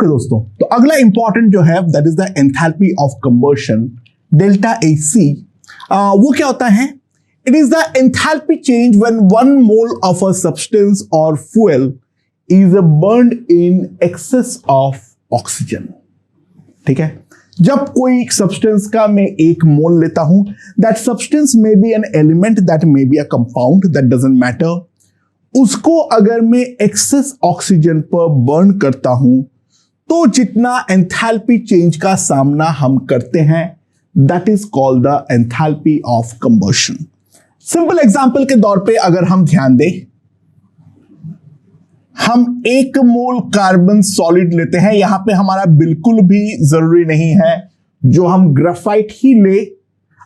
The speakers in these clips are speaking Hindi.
ओके दोस्तों, तो अगला इंपॉर्टेंट जो है that is the enthalpy of combustion, delta AC। वो क्या होता है? It is the enthalpy change when 1 mole of a substance or fuel is burned in excess of oxygen. ठीक है, जब कोई सब्सटेंस का मैं 1 मोल लेता हूं, that substance may be an element, that may be a compound, that doesn't matter, उसको अगर मैं एक्सेस ऑक्सीजन पर बर्न करता हूं तो जितना एंथैल्पी चेंज का सामना हम करते हैं that is called the enthalpy of combustion. Simple example के तौर पे अगर हम ध्यान दें, हम 1 मोल कार्बन सॉलिड लेते हैं, यहां पे हमारा बिल्कुल भी जरूरी नहीं है जो हम ग्राफाइट ही ले,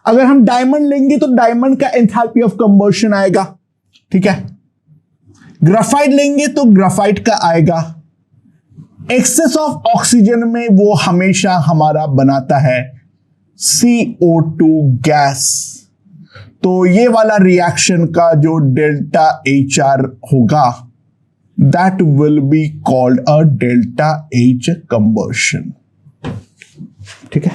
अगर हम डायमंड लेंगे तो डायमंड का एंथैल्पी ऑफ कंबशन आएगा। ठीक है, ग्राफाइट लेंगे तो ग्राफाइट का आएगा। एक्सेस ऑफ ऑक्सीजन में वो हमेशा हमारा बनाता है CO2 गैस। तो ये वाला रिएक्शन का जो डेल्टा HR होगा that will be called a delta H combustion. ठीक है,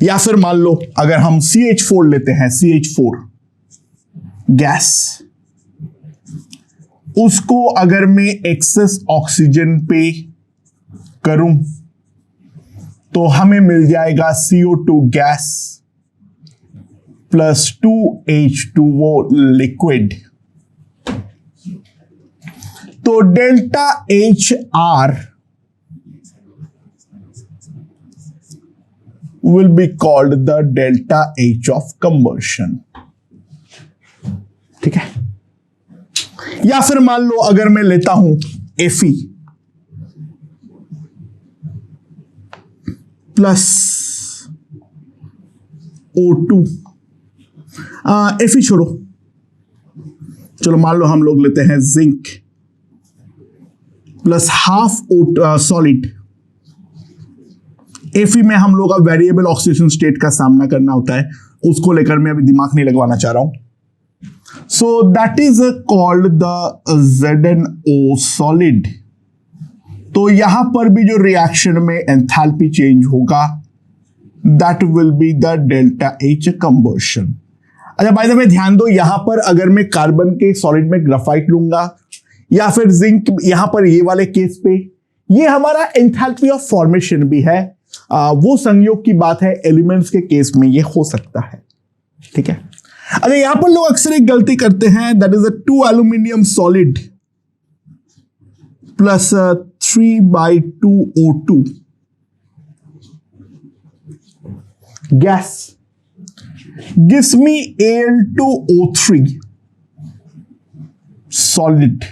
या फिर मान लो अगर हम CH4 लेते हैं, CH4 गैस, उसको अगर मैं एक्सेस ऑक्सीजन पे करूं तो हमें मिल जाएगा CO2 gas plus 2H2O liquid. तो delta HR will be called the delta H of combustion। ठीक है, या फिर मान लो अगर मैं लेता हूं Fe प्लस O2, Fe छोड़ो, चलो मान लो हम लोग लेते हैं zinc plus half solid. Fe में हम लोग का वेरिएबल ऑक्सीडेशन स्टेट का सामना करना होता है, उसको लेकर मैं अभी दिमाग नहीं लगवाना चाह रहा हूं। So that is called the ZnO solid। तो यहां पर भी जो रिएक्शन में एंथैल्पी चेंज होगा that will be the delta H combustion। अच्छा, बाय द वे ध्यान दो, यहां पर अगर मैं कार्बन के सॉलिड में ग्राफाइट लूंगा या फिर जिंक, यहां पर ये वाले केस पे ये हमारा एंथैल्पी ऑफ फॉर्मेशन भी है, वो संयोग की बात है, एलिमेंट्स के केस में ये हो सकता है। ठीक है, अगर यहां पर लोग अक्सर एक गलती करते हैं, that is a 2 aluminium solid plus 3/2 O2 gas gives me Al2O3 solid.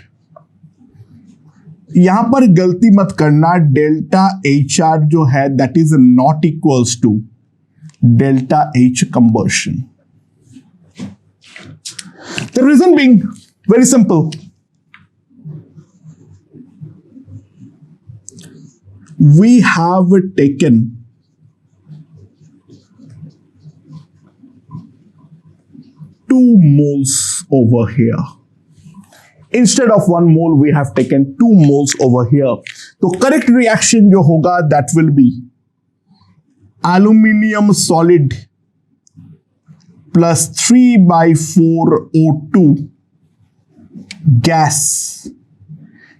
यहां पर गलती मत करना, डेल्टा HR जो है that is not equals to delta H combustion. The reason being very simple. We have taken 2 moles over here. Instead of 1 mole, we have taken 2 moles over here. तो correct reaction जो होगा that will be aluminium solid plus 3/4 O2 gas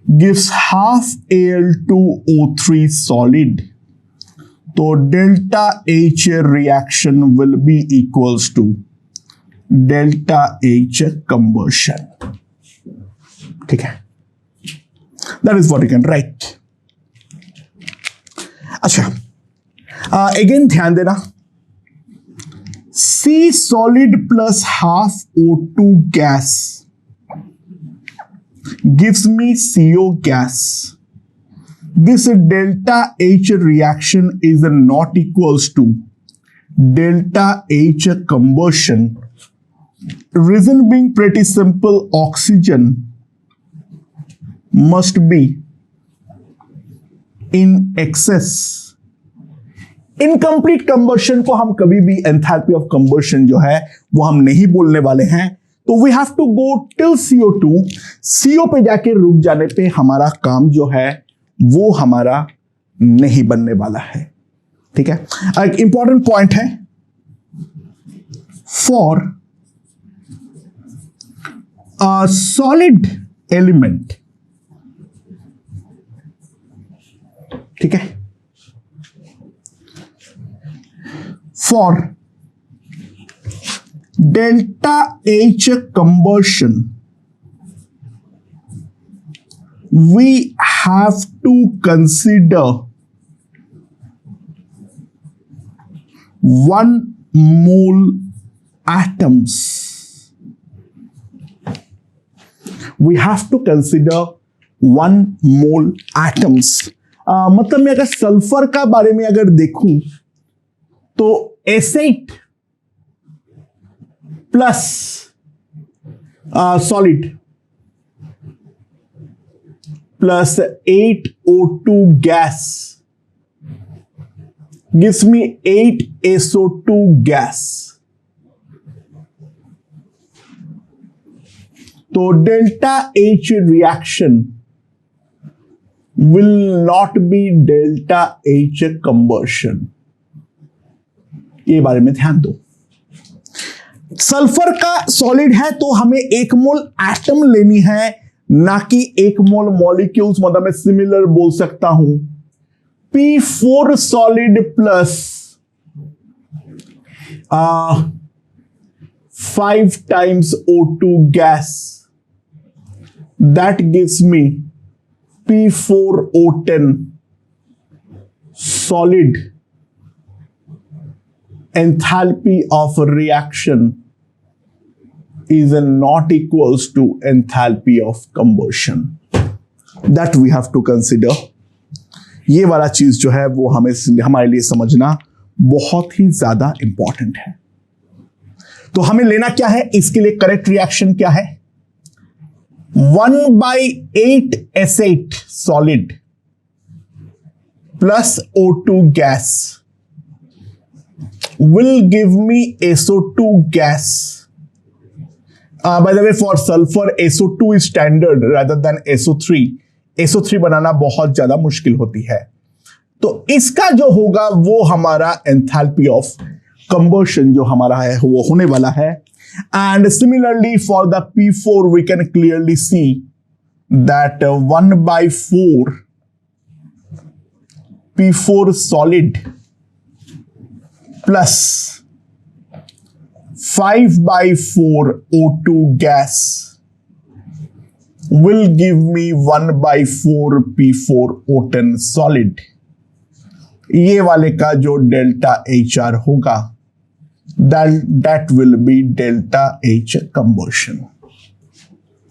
gives half Al2O3 solid। तो delta H reaction will be equals to delta H combustion। ठीक है, that is what you can write। अच्छा, अगेन ध्यान देना, C solid plus half O2 gas gives me CO gas। This delta H reaction is not equals to delta H combustion। Reason being pretty simple, oxygen must be in excess। Incomplete combustion को हम कभी भी एंथैल्पी ऑफ कंबशन जो है वो हम नहीं बोलने वाले हैं। तो we have to go till CO2। CO पे जाके रुक जाने पे हमारा काम जो है वो हमारा नहीं बनने वाला है। ठीक है, एक इंपॉर्टेंट पॉइंट है, फॉर अ सॉलिड एलिमेंट, ठीक है, for delta H conversion we have to consider 1 mole atoms. We have to consider 1 mole atoms. मतलब मैं अगर सल्फर का बारे में अगर देखूं तो S8 plus solid plus 8O2 gas gives me 8SO2 gas. तो delta H reaction will not be delta H conversion. ये बारे में ध्यान दो। सल्फर का सॉलिड है तो हमें 1 मोल एटम लेनी है, ना कि 1 मोल मॉलिक्यूल्स, मतलब मैं सिमिलर बोल सकता हूं P4 solid plus 5 times O2 gas, that gives me P4O10 solid. Enthalpy of reaction is not equals to enthalpy of combustion. That we have to consider. ये वाला चीज जो है वो हमें हमारे लिए समझना बहुत ही ज्यादा इंपॉर्टेंट है। तो हमें लेना क्या है, इसके लिए करेक्ट रिएक्शन क्या है, 1/8 S8 solid plus O2 gas will give me SO2 gas. By the way, for sulfur, SO2 is standard rather than SO3. SO3 बनाना बहुत ज्यादा मुश्किल होती है। तो इसका जो होगा वो हमारा एंथैल्पी ऑफ कंबशन जो हमारा है वो होने वाला है। And similarly for the P4 we can clearly see that 1/4 P4 solid plus 5/4 O2 gas will give me 1/4 P4O10 solid. ये वाले का जो डेल्टा HR होगा that will be delta H conversion.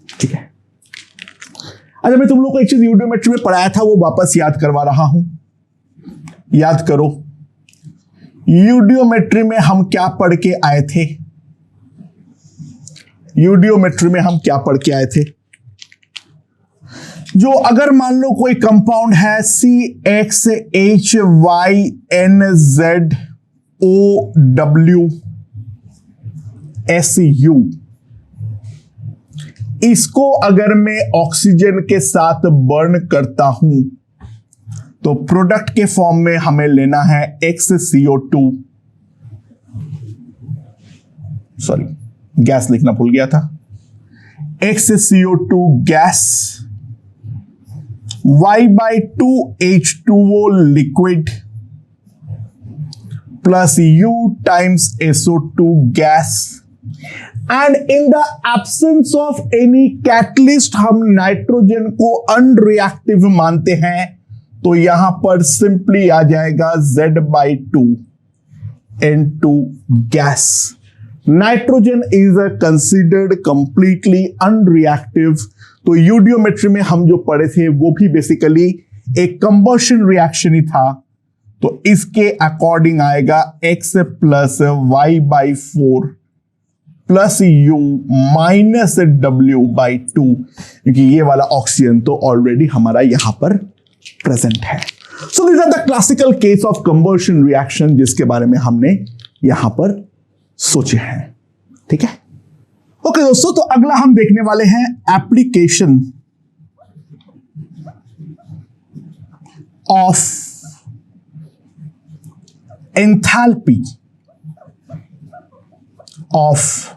ठीक है, अच्छा मैं तुम लोग को एक चीज यूडियोमेट्री में पढ़ाया था वो वापस याद करवा रहा हूं, याद करो। यूडियोमेट्री में हम क्या पढ़ के आए थे, यूडियोमेट्री में हम क्या पढ़ के आए थे, जो अगर मान लो कोई कंपाउंड है CXHYNZOWSU, इसको अगर मैं ऑक्सीजन के साथ बर्न करता हूं तो प्रोडक्ट के फॉर्म में हमें लेना है XCO2, सॉरी गैस लिखना भूल गया था, XCO2 gas Y/2H2O liquid plus U times SO2 gas, and in the absence of any catalyst हम नाइट्रोजन को अनरिएक्टिव मानते हैं, तो यहां पर सिंपली आ जाएगा Z/2 N2 gas. Nitrogen is considered completely unreactive. तो यूडियोमेट्री में हम जो पढ़े थे वो भी बेसिकली एक कंबशन रिएक्शन ही था, तो इसके अकॉर्डिंग आएगा X plus Y/4 plus U minus W/2, क्योंकि ये वाला ऑक्सीजन तो ऑलरेडी हमारा यहां पर प्रेजेंट है। So this are the classical case of combustion reaction जिसके बारे में हमने यहां पर सोचे हैं। ठीक है, ओके दोस्तों, तो अगला हम देखने वाले हैं application of enthalpy of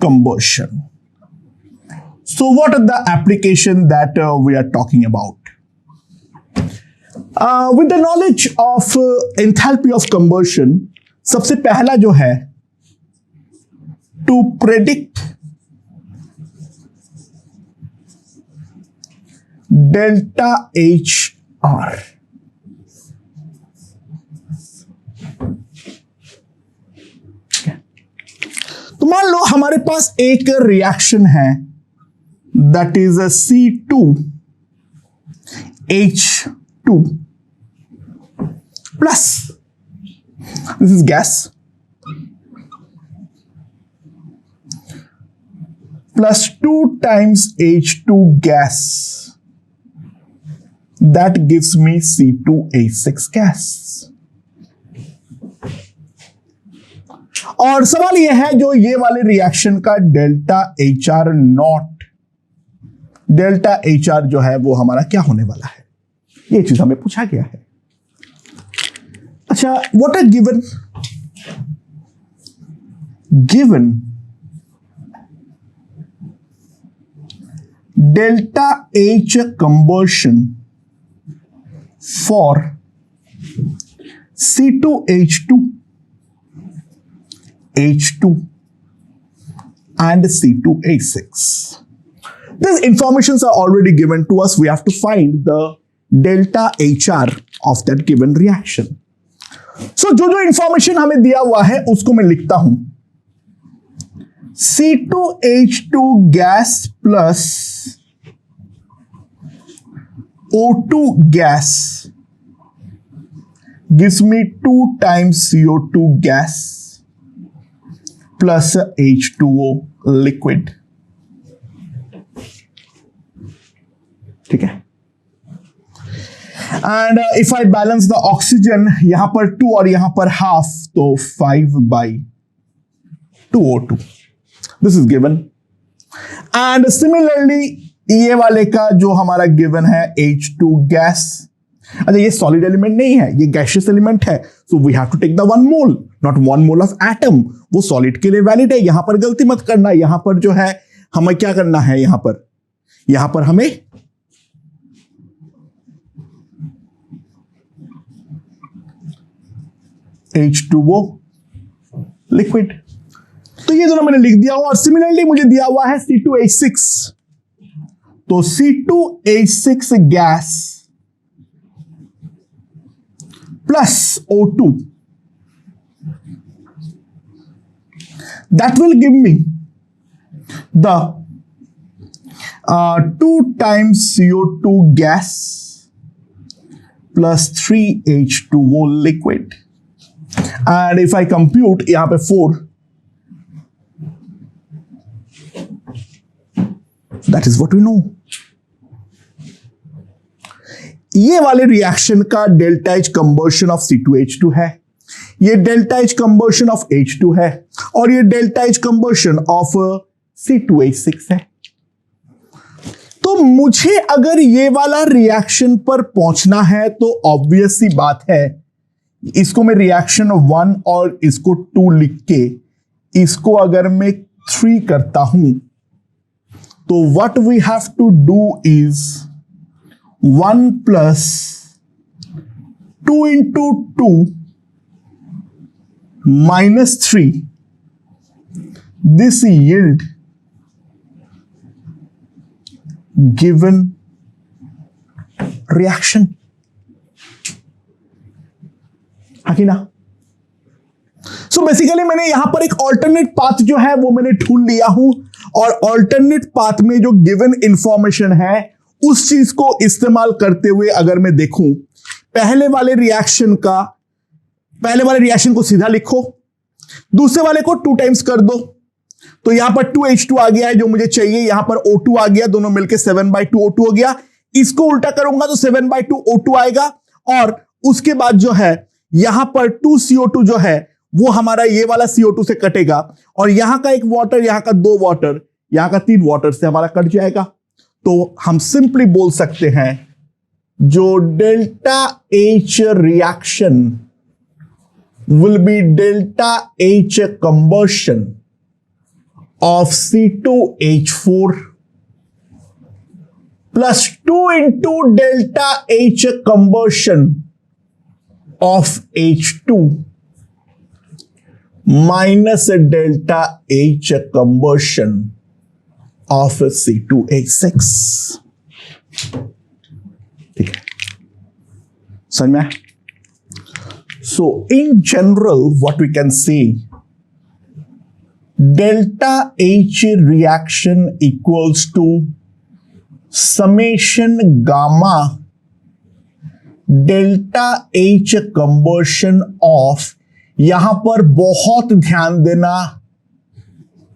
combustion. So what are the application that we are talking about? With the knowledge of enthalpy of combustion, सबसे पहला जो है, to predict delta HR. तो मान लो हमारे पास एक रिएक्शन है, that is C2H2 plus, this is gas, plus 2 times H2 gas, that gives me C2H6 gas. और सवाल यह है जो ये वाले रिएक्शन का delta HR not, delta HR जो है वो हमारा क्या होने वाला है, ये चीज हमें पूछा गया है. अच्छा, what are given delta H conversion for C2H2, H2 and C2H6. These informations are already given to us. We have to find the delta HR of that given reaction. So जो information हमें दिया हुआ है उसको मैं लिखता हूं. C2H2 gas plus O2 gas gives me 2 times CO2 gas plus H2O liquid. ठीक है. And if I balance the oxygen, यहां पर 2 और यहां पर half, तो 5/2O2. This is given. And similarly ये वाले का जो हमारा गिवन है H2 गैस, अच्छा ये सॉलिड एलिमेंट नहीं है, ये गैसियस एलिमेंट है, so we have to take the 1 mole, not 1 mole of atom. वो सॉलिड के लिए वैलिड है, यहां पर गलती मत करना. यहां पर जो है हमें क्या करना है, यहां पर हमें H2O लिक्विड, तो ये दोनों मैंने लिख दिया हूं. और सिमिलरली मुझे दिया हुआ है C2H6, तो C2H6 gas plus O2, that will give me the 2 times CO2 gas plus 3H2O liquid. And if I compute यहां पे 4, that is what we know. ये वाले रिएक्शन का delta H combustion of C2H2 है, ये delta H combustion of H2 है, और ये delta H combustion of C2H6 है. तो मुझे अगर ये वाला रिएक्शन पर पहुंचना है तो ऑब्वियस सी बात है, इसको मैं रिएक्शन 1 और इसको 2 लिख के इसको अगर मैं 3 करता हूं, तो what we have to do is 1 plus 2 into 2 minus 3. This yield given reaction. है ना? So basically मैंने यहां पर एक ऑल्टरनेट पाथ जो है वो मैंने ढूंढ लिया हूं, और ऑल्टरनेट पाथ में जो गिवन इंफॉर्मेशन है उस चीज को इस्तेमाल करते हुए अगर मैं देखूं, पहले वाले रिएक्शन को सीधा लिखो, दूसरे वाले को 2 टाइम्स कर दो, तो यहां पर 2H2 आ गया है जो मुझे चाहिए, यहां पर O2 आ गया, दोनों मिलकर 7/2O2 हो गया. इसको उल्टा करूंगा तो 7/2O2 आएगा, और उसके बाद जो है यहां पर 2CO2 जो है वो हमारा ये वाला CO2 से कटेगा, और यहां का 1 वाटर, यहां का 2 वाटर, यहां का 3 वाटर से हमारा कट जाएगा. तो हम सिंपली बोल सकते हैं जो delta H reaction will be delta H combustion of C2H4 plus 2 into delta H combustion of H2 minus delta H combustion of C2H6. ठीक है, समझ में? So in general, what we can say, delta H reaction equals to summation gamma delta H combustion of, यहां पर बहुत ध्यान देना,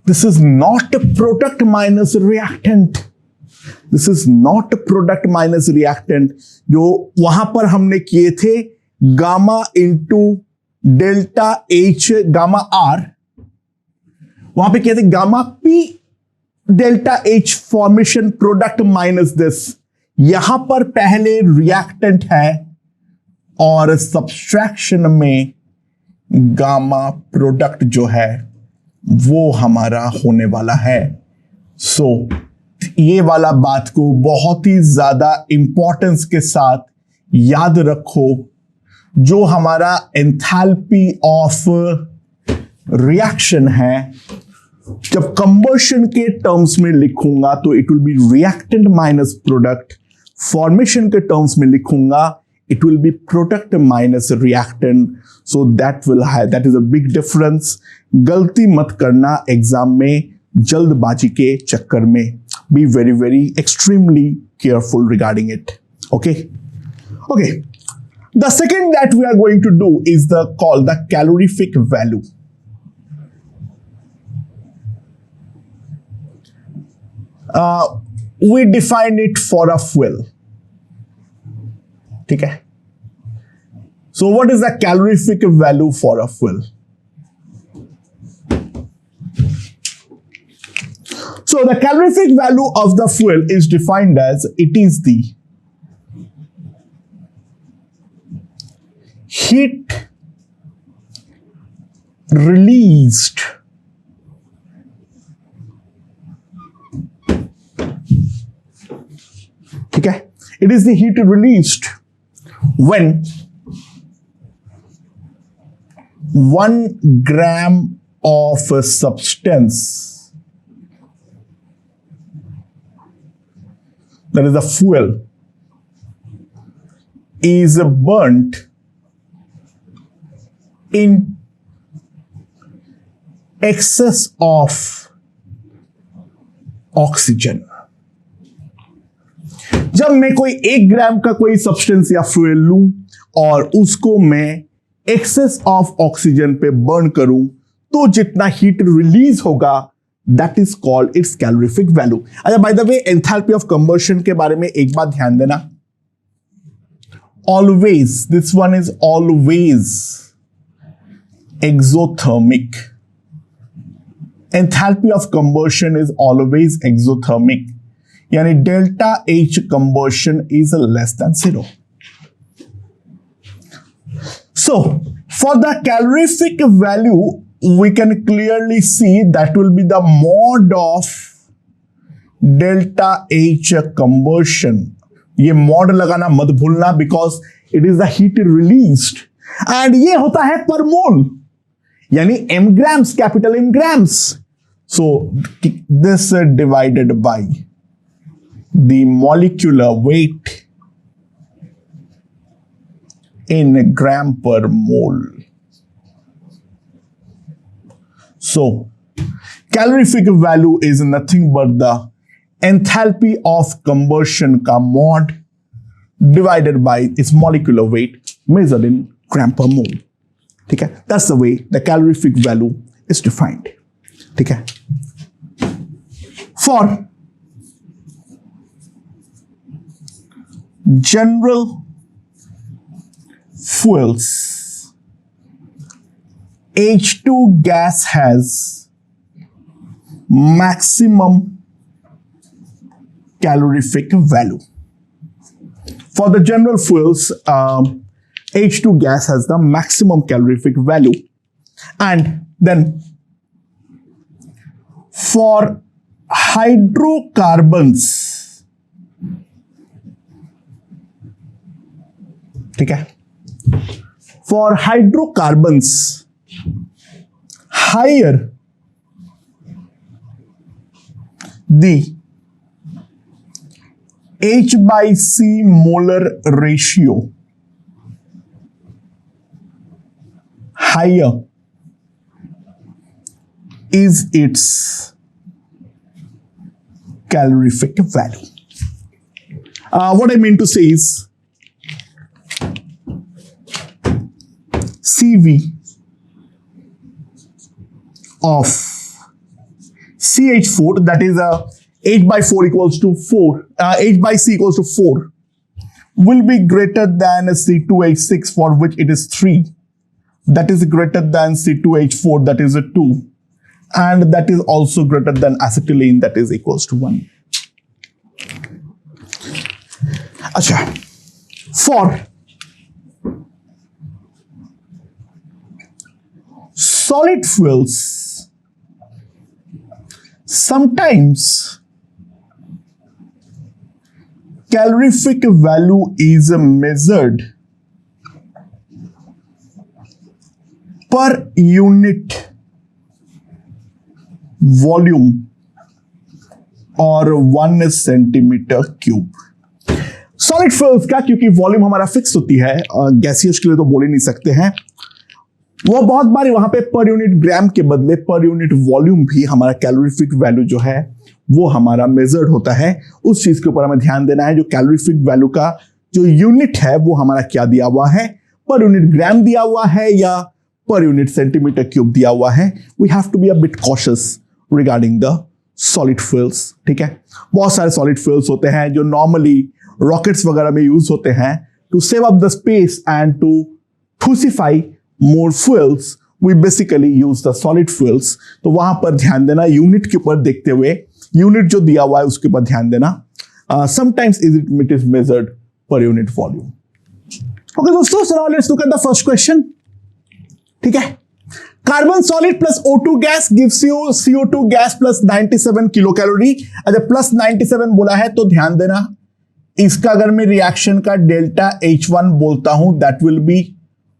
this is not a product minus reactant. This is not a product minus reactant. जो वहां पर हमने किए थे gamma into delta H gamma R, वहां पे किए थे gamma P delta H formation product minus this. यहां पर पहले रिएक्टेंट है और सब्सट्रैक्शन में गामा प्रोडक्ट जो है वो हमारा होने वाला है. सो ये वाला बात को बहुत ही ज्यादा इंपॉर्टेंस के साथ याद रखो. जो हमारा एंथैल्पी ऑफ रिएक्शन है, जब कंबशन के टर्म्स में लिखूंगा तो it will be reactant minus product. Formation के टर्म्स में लिखूंगा it will be product minus reactant. So that is a big difference. गलती मत करना एग्जाम में जल्दबाजी के चक्कर में. Be very very extremely careful regarding it. Okay. The second that we are going to do is called the calorific value. We define it for a fuel. ठीक है. So what is the calorific value for a fuel? So the calorific value of the fuel is defined as it is the heat released ठीक है. It is the heat released when 1 gram of a substance, that is a fuel, is burnt in excess of oxygen. जब मैं कोई 1 ग्राम का कोई सब्सटेंस या फ्यूल लूं और उसको मैं एक्सेस ऑफ ऑक्सीजन पे बर्न करूं तो जितना हीट रिलीज होगा that is called its calorific value. अच्छा, by the way enthalpy of combustion के बारे में एक बात ध्यान देना. Always, this one is always exothermic. Enthalpy of combustion is always exothermic. यानी delta H combustion is less than 0. So for the calorific value we can clearly see that will be the mod of delta H combustion. ये mod लगाना मत भूलना because it is the heat released and ये होता है per mole, यानी m grams, capital M grams. So this divided by the molecular weight in gram per mole. So calorific value is nothing but the enthalpy of combustion का mod divided by its molecular weight measured in gram per mole. ठीक है. That's the way the calorific value is defined. ठीक है. For general fuels, H2 gas has maximum calorific value. For the general fuels, H2 gas has the maximum calorific value. And then for hydrocarbons, ठीक है, for hydrocarbons, higher the H by C molar ratio, higher is its calorific value. What I mean to say is CV of CH4, that is H by 4 equals to 4, H by C equals to 4, will be greater than C2H6, for which it is 3. That is greater than C2H4, that is a 2. And that is also greater than acetylene, that is equals to 1. Acha, for solid fuels, sometimes calorific value is measured per unit volume और 1 सेंटीमीटर क्यूब. सॉलिड फ्यूल्स का क्योंकि वॉल्यूम हमारा फिक्स होती है, गैसियस के लिए तो बोल ही नहीं सकते हैं, वो बहुत बार वहां पे पर यूनिट ग्राम के बदले पर यूनिट वॉल्यूम भी हमारा कैलोरीफिक वैल्यू जो है वो हमारा मेजर्ड होता है. उस चीज के ऊपर हमें ध्यान देना है. जो कैलोरीफिक वैल्यू का जो यूनिट है वो हमारा क्या दिया हुआ है, पर यूनिट ग्राम दिया हुआ है या पर यूनिट सेंटीमीटर क्यूब दिया हुआ है. We have to be a bit cautious regarding the solid fuels. ठीक है, बहुत सारे सॉलिड फ्यूल्स होते हैं जो नॉर्मली रॉकेट्स वगैरह में यूज होते हैं to save up the space and to fusify more fuels. We basically use the solid fuels. तो वहां पर ध्यान देना, यूनिट के ऊपर देखते हुए, यूनिट जो दिया हुआ है उसके ऊपर ध्यान देना. Sometimes it is measured per unit volume. Okay दोस्तों, so let's look at the first question. ठीक है, carbon solid plus O2 gas gives you CO2 gas plus 97 kilo calorie. अच्छा, प्लस 97 बोला है तो ध्यान देना, इसका अगर मैं रिएक्शन का डेल्टा H1 बोलता हूं that will B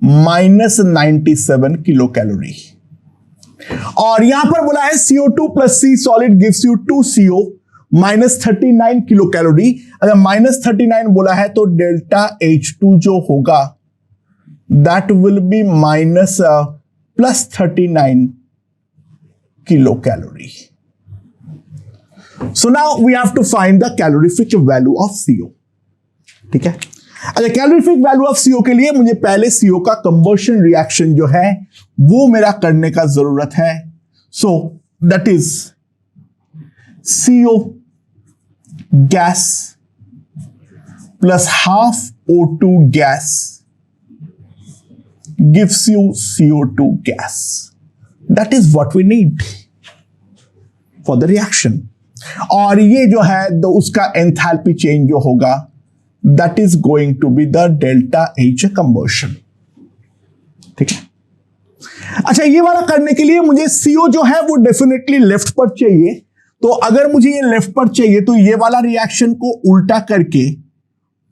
minus 97 kilo calorie. और यहां पर बोला है CO2 plus C solid gives you 2CO minus 39 kilo calorie. अगर माइनस 39 बोला है तो डेल्टा H2 जो होगा that will B minus plus 39 kilo calorie. So now we have to find the calorific value of CO. ठीक है, अच्छा, कैलोरीफिक वैल्यू ऑफ CO के लिए मुझे पहले CO का कंबशन रिएक्शन जो है वो मेरा करने का जरूरत है. So that is CO gas plus half O2 gas gives you CO2 gas. That is what we need for the reaction. और ये जो है तो उसका एंथैल्पी चेंज जो होगा that is going to be the delta H combustion. ठीक है, अच्छा, ये वाला करने के लिए मुझे CO जो है वो डेफिनेटली लेफ्ट पर चाहिए. तो अगर मुझे ये लेफ्ट पर चाहिए तो ये वाला रिएक्शन को उल्टा करके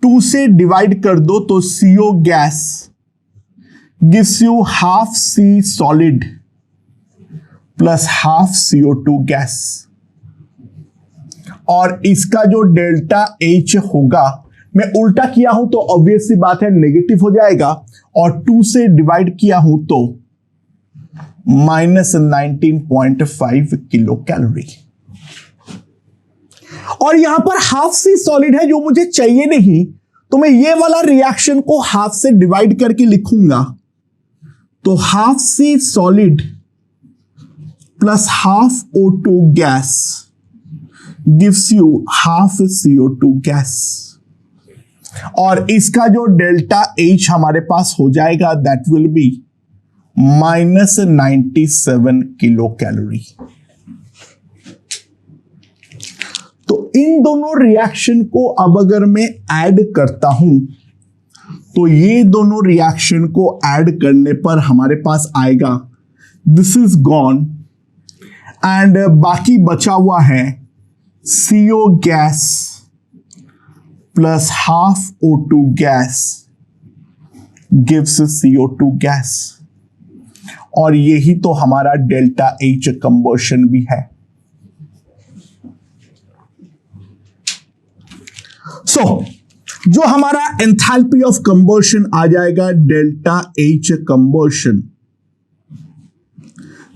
2 से डिवाइड कर दो तो CO gas gives you half C solid plus half CO2 gas. और इसका जो डेल्टा H होगा, मैं उल्टा किया हूं तो ऑब्वियस सी बात है नेगेटिव हो जाएगा, और 2 से डिवाइड किया हूं तो माइनस 19.5 किलो कैलोरी. और यहां पर हाफ C सॉलिड है जो मुझे चाहिए नहीं, तो मैं ये वाला रिएक्शन को हाफ से डिवाइड करके लिखूंगा. तो half C solid plus half O2 gas gives you half CO2 gas. और इसका जो डेल्टा H हमारे पास हो जाएगा that will B minus 97 kilo calorie. तो इन दोनों रिएक्शन को अब अगर मैं ऐड करता हूं तो ये दोनों रिएक्शन को ऐड करने पर हमारे पास आएगा दिस इज गॉन एंड बाकी बचा हुआ है CO gas plus half O2 gas gives CO2 gas, और यही तो हमारा डेल्टा H कंबर्शन भी है। सो जो हमारा एंथैल्पी ऑफ कंबर्शन आ जाएगा delta H combustion,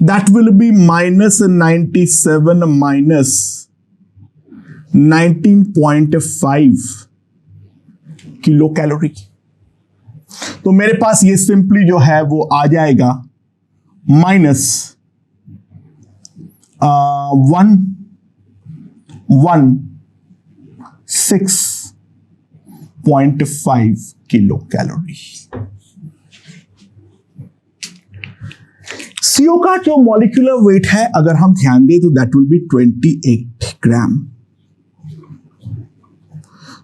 that will B -97 minus 19.5 kilo calorie. तो मेरे पास ये सिंपली जो है वो आ जाएगा -116.5 किलो कैलोरी। CO का जो मॉलिक्यूलर वेट है अगर हम ध्यान दें तो दैट विल बी 28 ग्राम।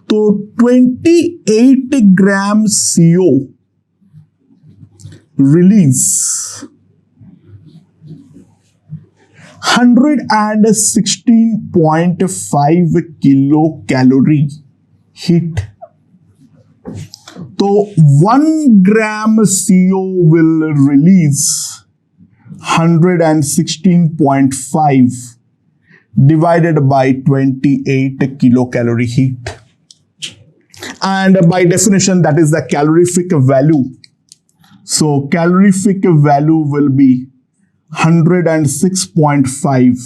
तो 28 ग्राम CO release 116.5 kilo calorie heat. तो 1 ग्राम CO will release 116.5 divided by 28 kilocalorie heat, and by definition that is the calorific value. So calorific value will be 106.5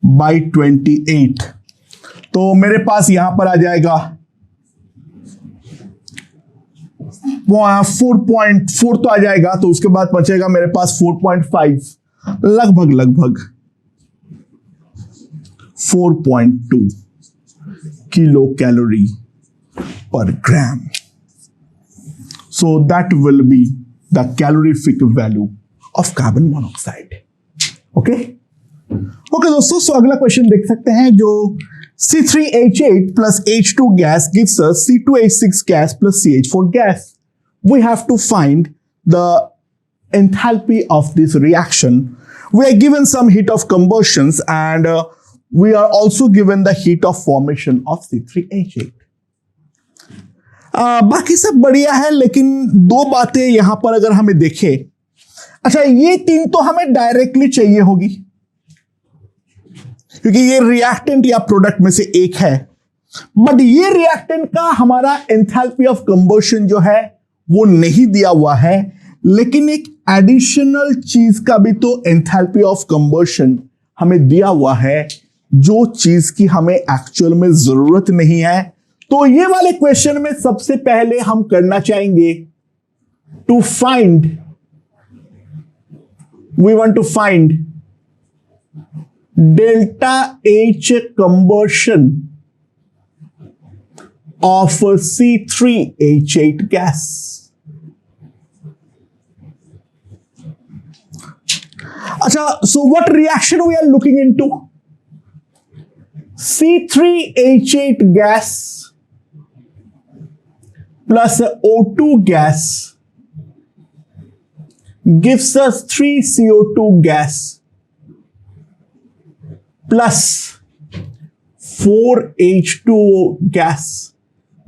by 28। तो मेरे पास यहां पर आ जाएगा 4.4 तो आ जाएगा, तो उसके बाद बचेगा मेरे पास 4.5, लगभग 4.2 kilo calorie per gram. So that will be the calorific value of carbon monoxide. Okay? Okay दोस्तों, so अगला क्वेश्चन देख सकते हैं जो C3H8 plus H2 gas gives us C2H6 gas plus CH4 gas. We have to find the enthalpy of this reaction. We are given some heat of combustions and we are also given the heat of formation of C3H8. बाकी सब बढ़िया है, लेकिन दो बातें यहां पर अगर हमें देखें, अच्छा ये तीन तो हमें डायरेक्टली चाहिए होगी क्योंकि ये रिएक्टेंट या प्रोडक्ट में से एक है, बट ये रिएक्टेंट का हमारा एंथैल्पी ऑफ कंबशन जो है वो नहीं दिया हुआ है, लेकिन एक एडिशनल चीज का भी तो एंथैल्पी ऑफ कंबशन हमें दिया हुआ है, जो चीज की हमें एक्चुअल में जरूरत नहीं है। तो ये वाले क्वेश्चन में सबसे पहले हम करना चाहेंगे to find, we want to find delta H combustion of C3H8 gas. Acha, so what reaction we are looking into? C3H8 gas plus O2 gas gives us 3CO2 gas plus 4H2O gas.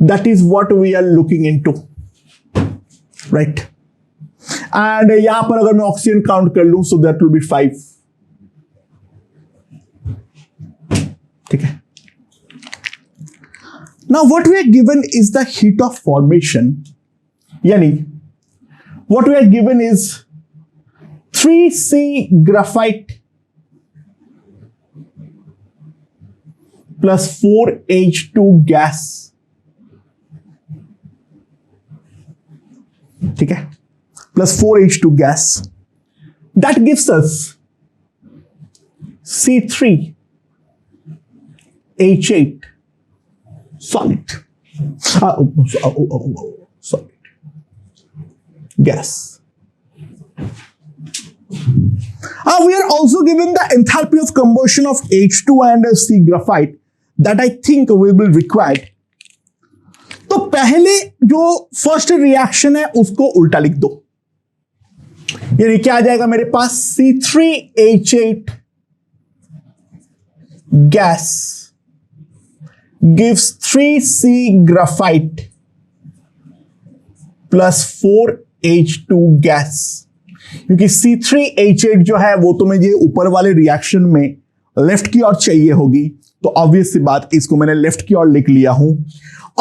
That is what we are looking into, right? And यहां पर अगर मैं ऑक्सीजन काउंट कर लूं, so that will be 5. ठीक है। Now what we are given is the heat of formation, यानी what we are given is 3C graphite plus 4H2 gas, ठीक है, plus 4H2 gas, that gives us C3H8 solid, solid gas. We are also given the enthalpy of combustion of H2 and C graphite. that I think we will require. तो पहले जो फर्स्ट रिएक्शन है उसको उल्टा लिख दो, यानी क्या आ जाएगा मेरे पास, C3H8 gas gives 3C graphite plus 4H2 gas. क्योंकि C3H8 जो है वो तुम्हें ये ऊपर वाले रिएक्शन में लेफ्ट की ओर चाहिए होगी, तो ऑब्वियस सी बात इसको मैंने लेफ्ट की ओर लिख लिया हूं।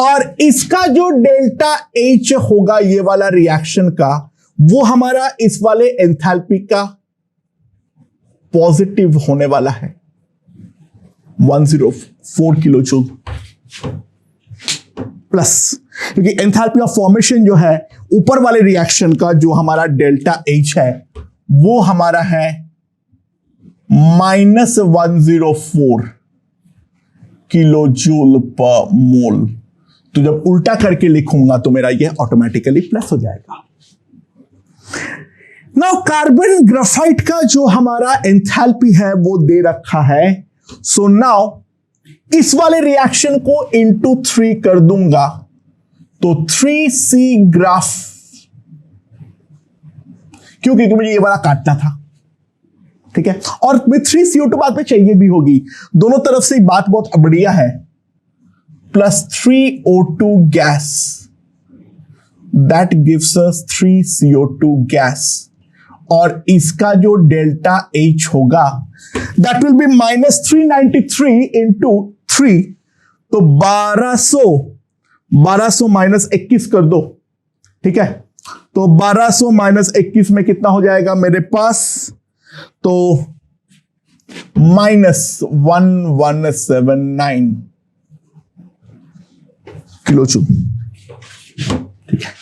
और इसका जो डेल्टा H होगा ये वाला रिएक्शन का, वो हमारा इस वाले एंथैल्पी का पॉजिटिव होने वाला है 104 किलो जूल प्लस, क्योंकि एंथैल्पी ऑफ फॉर्मेशन जो है ऊपर वाले रिएक्शन का जो हमारा डेल्टा H है वो हमारा है -104 किलो जूल पर मोल। तो जब उल्टा करके लिखूंगा तो मेरा ये ऑटोमेटिकली प्लस हो जाएगा। नाउ कार्बन ग्राफाइट का जो हमारा एंथैल्पी है वो दे रखा है। सो नाउ इस वाले रिएक्शन को इंटू 3 कर दूंगा तो 3C ग्राफ, क्योंकि मुझे ये वाला काटना था, ठीक है, और 3CO2 बाद में चाहिए भी होगी, दोनों तरफ से बात बहुत बढ़िया है, plus 3O2 gas, that gives us 3CO2 gas, और इसका जो डेल्टा H होगा दैट विल बी -393 इंटू 3, तो 1200 माइनस 21 कर दो, ठीक है, तो 1200 माइनस 21 में कितना हो जाएगा मेरे पास, तो -1179 किलो जूल, ठीक है।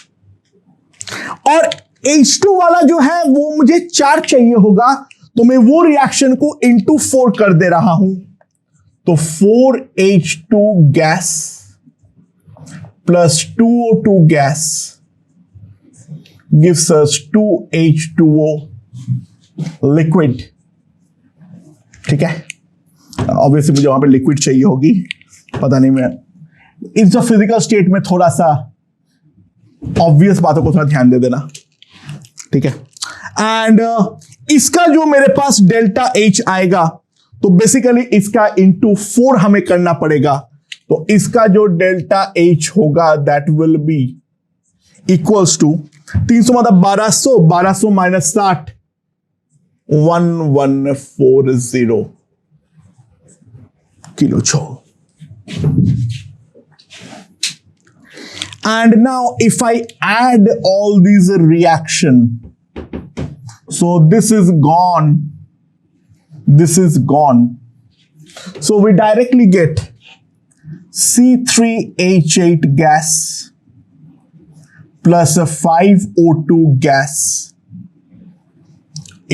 और H2 वाला जो है वो मुझे 4 चाहिए होगा, तो मैं वो रिएक्शन को इंटू 4 कर दे रहा हूं, तो 4H2 gas plus 2O2 gas gives us 2H2O liquid, ठीक है। ऑब्वियसली मुझे वहां पे लिक्विड चाहिए होगी, पता नहीं, मैं इस फिजिकल स्टेट में थोड़ा सा ऑब्वियस बातों को थोड़ा ध्यान दे देना, ठीक है। एंड इसका जो मेरे पास डेल्टा H आएगा तो बेसिकली इसका इंटू 4 हमें करना पड़ेगा, तो इसका जो डेल्टा H होगा that will be equals to 300 मतलब 1200 minus 60 1140 kilo joule. And now if I add all these reaction, so this is gone, this is gone, so we directly get C3H8 gas plus a 5O2 gas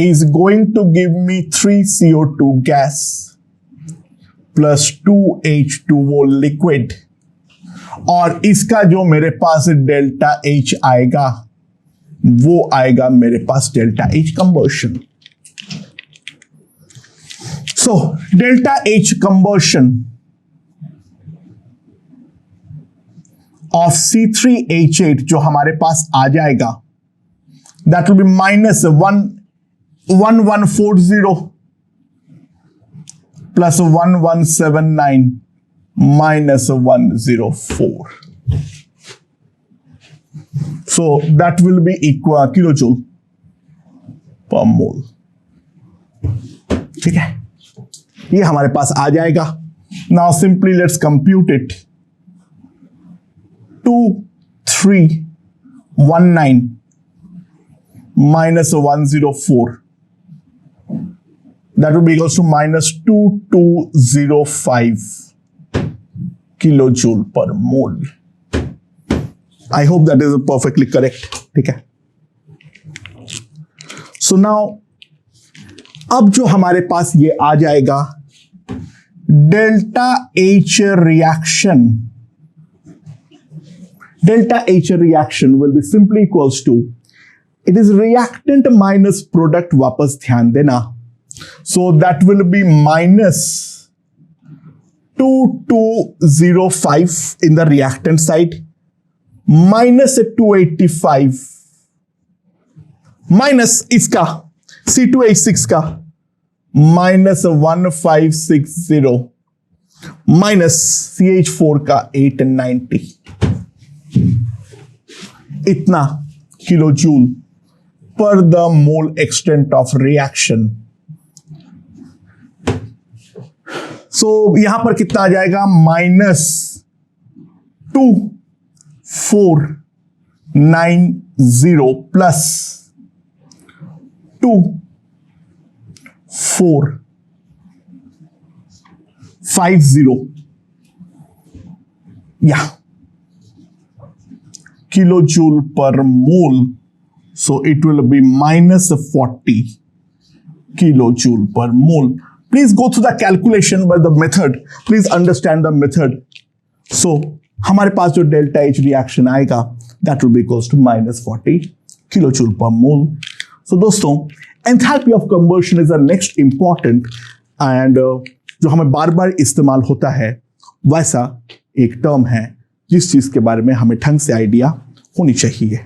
is going to give me 3CO2 gas plus 2H2O liquid, और इसका जो मेरे पास डेल्टा H आएगा वो आएगा मेरे पास delta H combustion. So delta H combustion of C3H8 जो हमारे पास आ जाएगा that will be -1140 plus 1179 -104. So that will be equal kilojoule per mole, ठीक है, ये हमारे पास आ जाएगा। Now simply let's compute it. 2319 minus 104, that will be equals to -2205 kilojoule per mole. I hope that is perfectly correct, ठीक है। So now अब जो हमारे पास ये आ जाएगा delta H reaction. Delta H reaction will be simply equals to, it is reactant minus product, वापस ध्यान देना, so that will be minus 2205 in the reactant side minus 285 minus इसका C2H6 का माइनस 1560 माइनस CH4 का 890 इतना kilo joule per the mole extent of reaction. So यहां पर कितना आ जाएगा माइनस 2490 प्लस 2450 या किलो जूल पर मोल। So it will be minus 40 kilojoule per mole. Please go through the calculation by the method. Please understand the method. So हमारे पास जो delta H reaction आएगा that will be equals to minus 40 kilojoule per mole. So दोस्तों enthalpy of combustion is the next important and जो हमें बार बार इस्तेमाल होता है वैसा एक टर्म है जिस चीज के बारे में हमें ढंग से आइडिया होनी चाहिए।